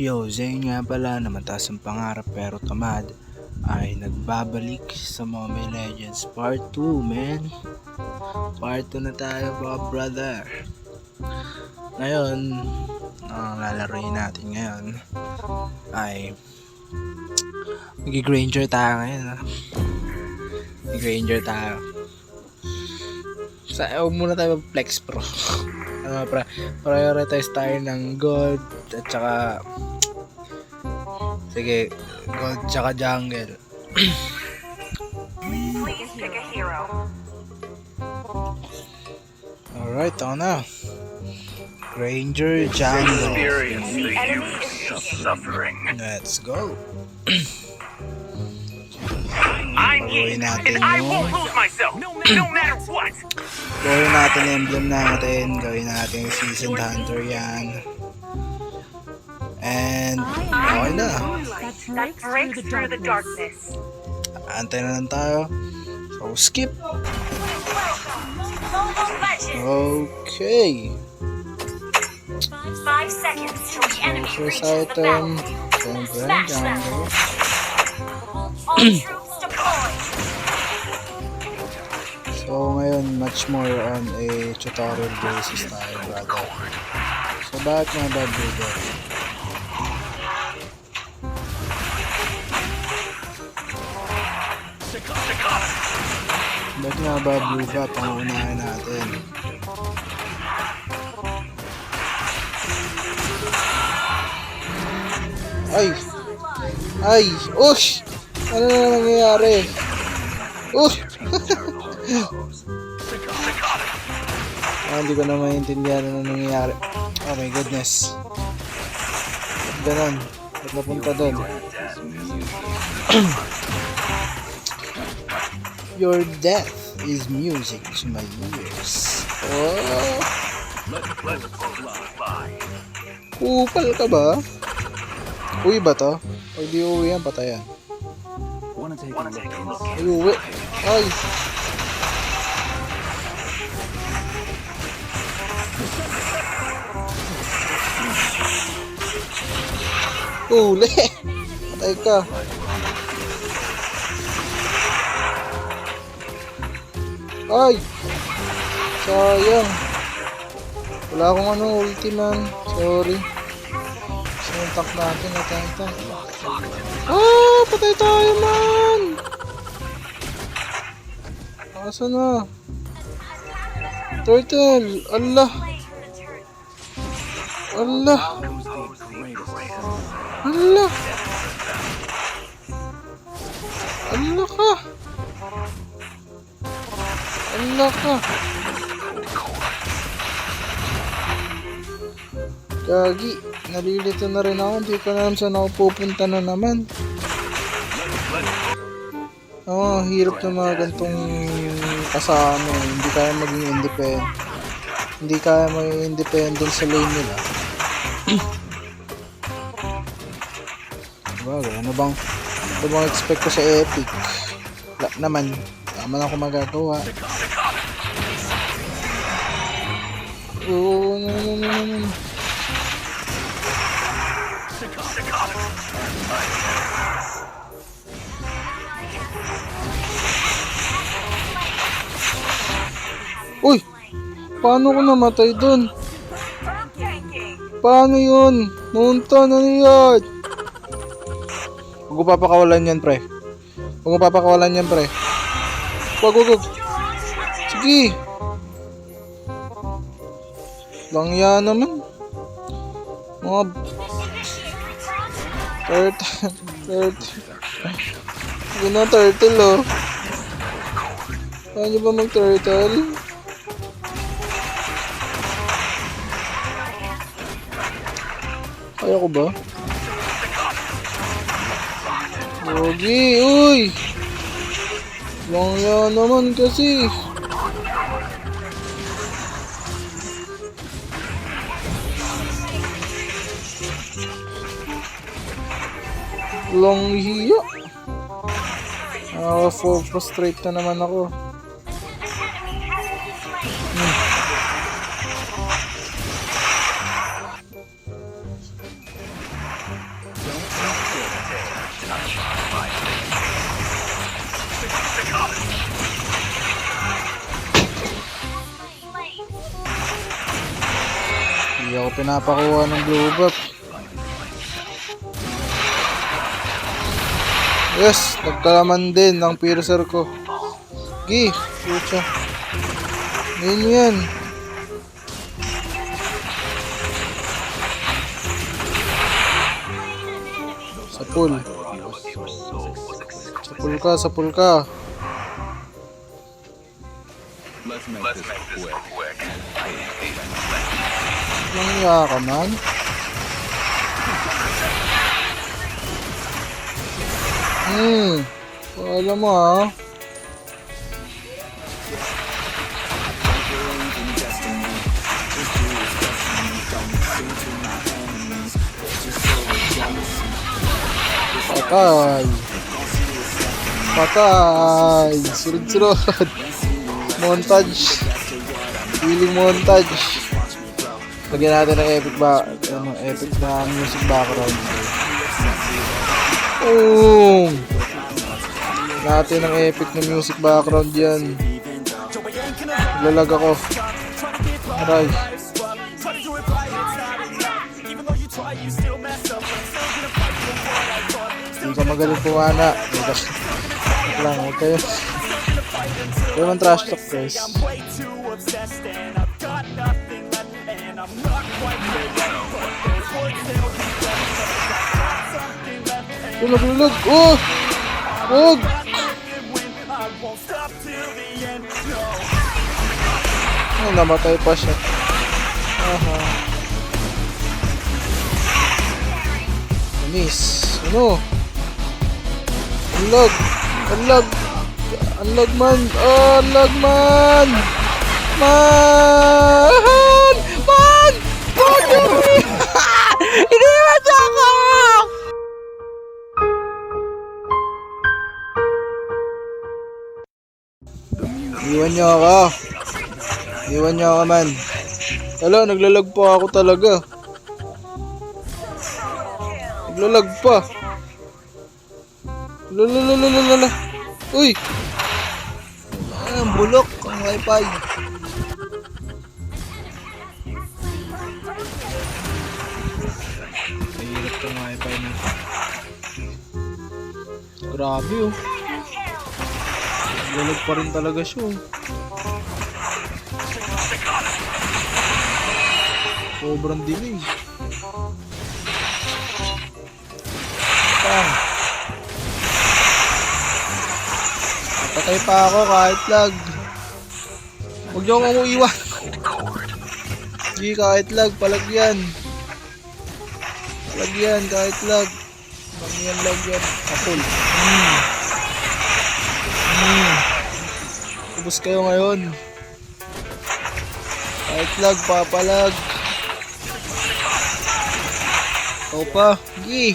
Yo, Zane nga pala na mataas ang pangarap pero tamad ay nagbabalik sa Mobile Legends Part 2, man. Part 2 na tayo, mga brother. Ngayon, ang lalaroin natin ngayon ay Mag-Granger tayo ngayon, ha? Mag-Granger tayo. Huwag muna tayo mag-flex, pro. Prioritize tayo ng gold at saka sige, gold tsaka jungle. Please pick a hero. Alright, ako na. Granger jungle. Experience The the enemy use of is suffering. Let's go. I'm Gawin in, natin and I yung won't lose myself, no matter what. gawin natin yung emblem natin. Gawin natin yung seasoned hunter yan. And okay na. that breaks through the darkness. Antay na lang tayo. So skip. Mobile Legends. Okay. 5 seconds till the enemy First reaches the item. battlefield. Siyempre, Smash them. jungle. All troops deployed. So ngayon, much more on a tutorial basis tayo, brother. So bakit mga bad brother? Bakit nga ba blue ba? Pangunahin natin. Ay! Ay! Ush! Ano na nangyayari? Ush! Hindi ko na maintindihan ano nangyayari. Oh my goodness. Ganon. Ba't napunta doon? Your death is music to my ears. Oh! Kupal ka ba? Uwi ba to? Pag di uwi yan, patayan. Ay, uwi. Ay! Uli! Patay ka. Ay! Sayang. Wala akong ulti, man. Sorry. Sinuntak natin. Natanta. Ah! Patay tayo, man! Asa na? Turtle! Allah! Allah! Allah! Allah ka! Allah ka! Gagi, nalilito na rin ako. Hindi ko na alam saan ako pupunta na naman. Hirap ng mga gantong kasama. Hindi kaya maging independent. Hindi kaya maging independent sa lane nila. Bagay, ano bang expect ko sa Epic? Wala naman. Naman ako magagawa. Oo, no. Uy! Paano ko namatay dun? Paano yun? Munta na yan? Huwag ko papakawalan yan, pre. Huwag ko papakawalan yan, pre. Wag. Sige. Langya naman. Mga turtle. Yun na turtle, oh. Paano ba mag-turtle? Kaya ko ba? Yogi, uy! Langya naman kasi. Langhiya. Frustrate na naman ako. ako pinapakuha ng blue buff. Yes, nagkalaman din ang piercer ko. Gi, pucha. Ngayon yan. Sapul. Sapul ka. Nangya ka man. Alam mo ah. Patay. Surod. Montage. Feeling montage. Lagyan natin ng epic na music background. Natin ng epic na music background yan. Lalag ako. Aray. Hindi ka magaling pumana. Lang, huwag kayo. Huwag man trash talk, guys. Lulog! Oh! Huwag! Oh, namatay pa siya. Aha. Miss. Ano? Unlog man! Oh, unlog man! Man! Hindi naman ako! Iwan niyo ako man. Wala, naglalag pa ako talaga. Naglalag pa. Lala. Uy! Ang bulok ang wifi. Mahirap tong wifi na. Grabe oh. Naglalag pa rin talaga siya oh. Sobrang delay. Patay pa ako kahit lag. Huwag niyo akong iwan. Hindi kahit lag, palagyan. Palagyan kahit lag. Mamiyan lag yan. Kapul. Ubus kayo ngayon. Kahit lag, papalag. Ikaw pa, Gi.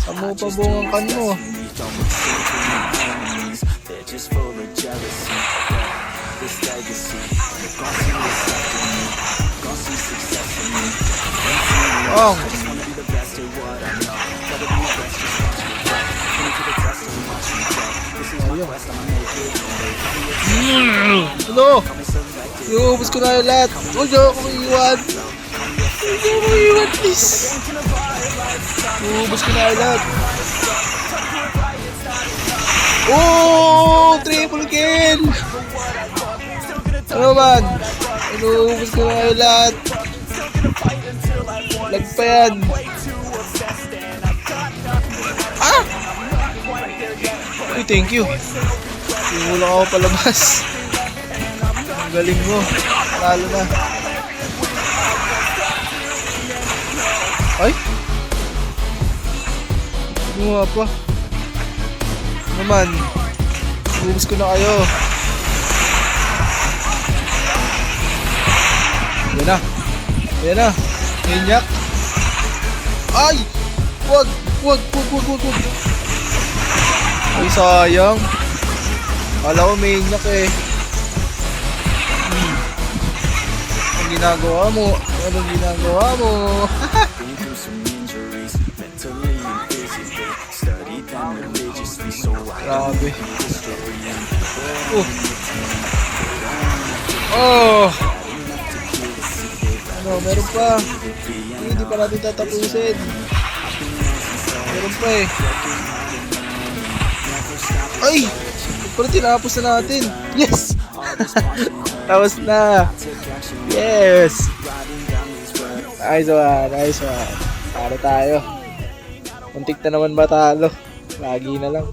Saan mo pa bungang kan mo? Oh. Ano? Iubos ko na yung lahat. Huwag niyo ako iiwan. Please. Iubos ko na yung lahat. Oh! Triple kill! Ano man? Iubos ko na yung lahat. Lag pa yan. Ah! Uy, thank you. Tingulong ako palabas. Ang galing mo. Lalo na. Ay! Gumawa pa. Naman. Ubus ko na kayo. Yan na. Yan na. Hinyak. Ay! Wag! Ay, sayang. Kala ko may hinyak eh. Anong ginagawa mo? Grabe. Oh! oh, meron pa. Hindi pa natin tatapusin. Meron pa eh. Ay! Pero tinapos na natin. Yes! Tapos na. Yes! Nice one, nice one. Talo tayo. Muntik na naman matalo. Lagi na lang.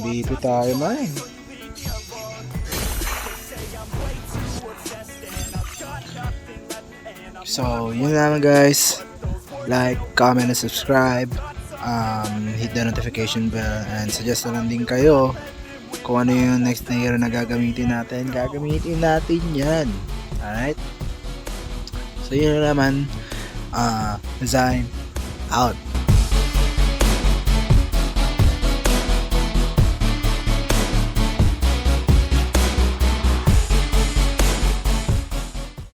MVP tayo man. So, yun naman guys. Like, comment, and subscribe. Hit the notification bell and suggest na lang din kayo kung ano yung next na hero na gagamitin natin. Gagamitin natin yan. Alright? So, yun naman. Design out.